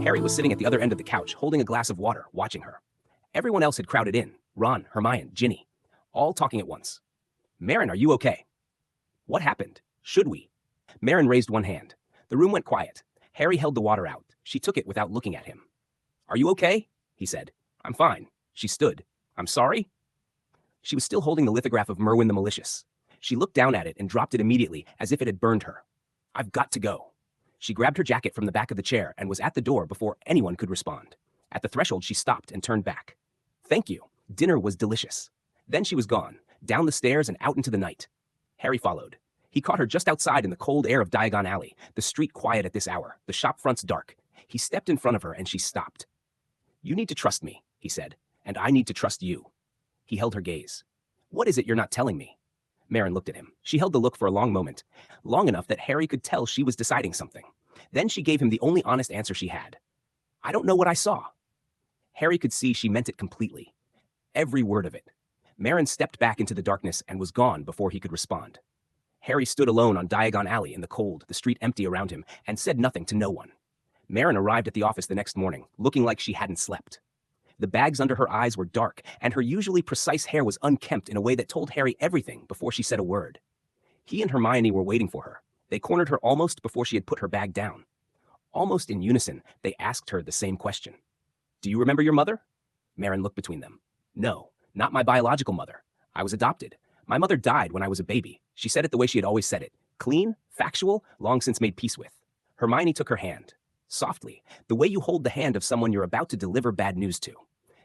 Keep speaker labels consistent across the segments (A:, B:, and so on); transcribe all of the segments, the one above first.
A: Harry was sitting at the other end of the couch, holding a glass of water, watching her. Everyone else had crowded in. Ron, Hermione, Ginny. All talking at once. "Marin, are you okay?" "What happened? Should we?" Marin raised one hand. The room went quiet. Harry held the water out. She took it without looking at him. "Are you okay?" he said. "I'm fine." She stood. "I'm sorry?" She was still holding the lithograph of Merwin the Malicious. She looked down at it and dropped it immediately, as if it had burned her. "I've got to go." She grabbed her jacket from the back of the chair and was at the door before anyone could respond. At the threshold, she stopped and turned back. "Thank you. Dinner was delicious." Then she was gone, down the stairs and out into the night. Harry followed. He caught her just outside in the cold air of Diagon Alley, the street quiet at this hour, the shop fronts dark. He stepped in front of her and she stopped. "You need to trust me," he said, "and I need to trust you." He held her gaze. "What is it you're not telling me?" Marin looked at him. She held the look for a long moment, long enough that Harry could tell she was deciding something. Then she gave him the only honest answer she had. "I don't know what I saw." Harry could see she meant it completely. Every word of it. Marin stepped back into the darkness and was gone before he could respond. Harry stood alone on Diagon Alley in the cold, the street empty around him, and said nothing to no one. Marin arrived at the office the next morning, looking like she hadn't slept. The bags under her eyes were dark, and her usually precise hair was unkempt in a way that told Harry everything before she said a word. He and Hermione were waiting for her. They cornered her almost before she had put her bag down. Almost in unison, they asked her the same question. "Do you remember your mother?" Marin looked between them. "No, not my biological mother. I was adopted. My mother died when I was a baby." She said it the way she had always said it. Clean, factual, long since made peace with. Hermione took her hand. Softly, the way you hold the hand of someone you're about to deliver bad news to.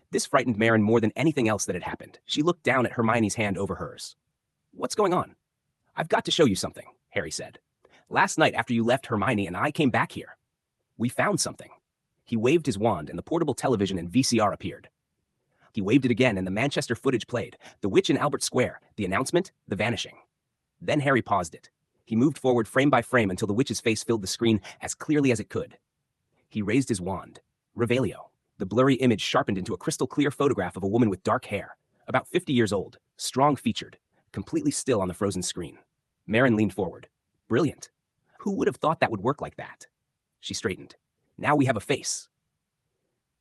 A: This frightened Marin more than anything else that had happened. She looked down at Hermione's hand over hers. "What's going on?" "I've got to show you something," Harry said. "Last night after you left, Hermione and I came back here. We found something." He waved his wand and the portable television and VCR appeared. He waved it again and the Manchester footage played. The witch in Albert Square, the announcement, the vanishing. Then Harry paused it. He moved forward frame by frame until the witch's face filled the screen as clearly as it could. He raised his wand. Revelio. The blurry image sharpened into a crystal clear photograph of a woman with dark hair, about 50 years old, strong-featured, completely still on the frozen screen. Marin leaned forward. "Brilliant. Who would have thought that would work like that?" She straightened. "Now we have a face."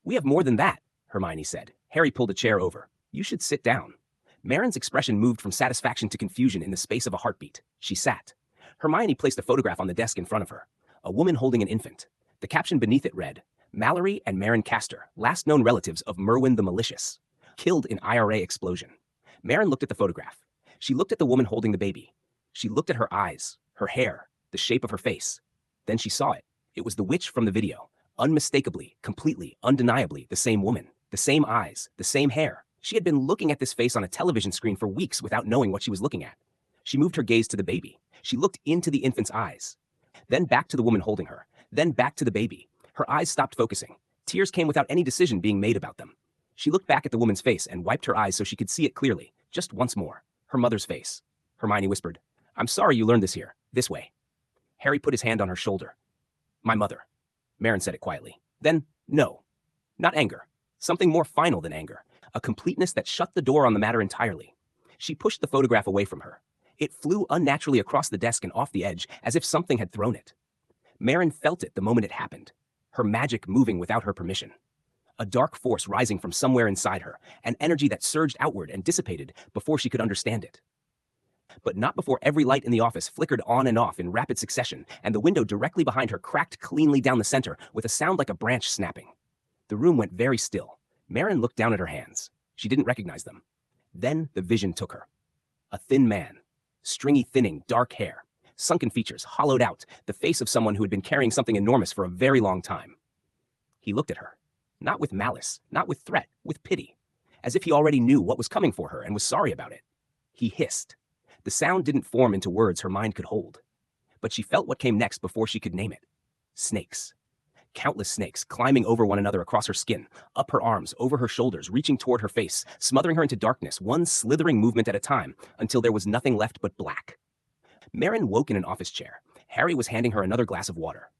A: "We have more than that," Hermione said. Harry pulled a chair over. "You should sit down." Marin's expression moved from satisfaction to confusion in the space of a heartbeat. She sat. Hermione placed a photograph on the desk in front of her. A woman holding an infant. The caption beneath it read, "Mallory and Marin Castor, last known relatives of Merwin the Malicious, killed in IRA explosion." Marin looked at the photograph. She looked at the woman holding the baby. She looked at her eyes, her hair, the shape of her face. Then she saw it. It was the witch from the video. Unmistakably, completely, undeniably the same woman. The same eyes, the same hair. She had been looking at this face on a television screen for weeks without knowing what she was looking at. She moved her gaze to the baby. She looked into the infant's eyes. Then back to the woman holding her. Then back to the baby. Her eyes stopped focusing. Tears came without any decision being made about them. She looked back at the woman's face and wiped her eyes so she could see it clearly, just once more. Her mother's face. Hermione whispered, "I'm sorry you learned this here, this way." Harry put his hand on her shoulder. "My mother." Marin said it quietly. Then, no. Not anger. Something more final than anger. A completeness that shut the door on the matter entirely. She pushed the photograph away from her. It flew unnaturally across the desk and off the edge, as if something had thrown it. Marin felt it the moment it happened. Her magic moving without her permission. A dark force rising from somewhere inside her, an energy that surged outward and dissipated before she could understand it. But not before every light in the office flickered on and off in rapid succession, and the window directly behind her cracked cleanly down the center with a sound like a branch snapping. The room went very still. Marin looked down at her hands. She didn't recognize them. Then the vision took her. A thin man. Stringy, thinning, dark hair. Sunken features, hollowed out, the face of someone who had been carrying something enormous for a very long time. He looked at her. Not with malice, not with threat, with pity. As if he already knew what was coming for her and was sorry about it. He hissed. The sound didn't form into words her mind could hold. But she felt what came next before she could name it. Snakes. Countless snakes climbing over one another across her skin, up her arms, over her shoulders, reaching toward her face, smothering her into darkness, one slithering movement at a time, until there was nothing left but black. Marin woke in an office chair. Harry was handing her another glass of water.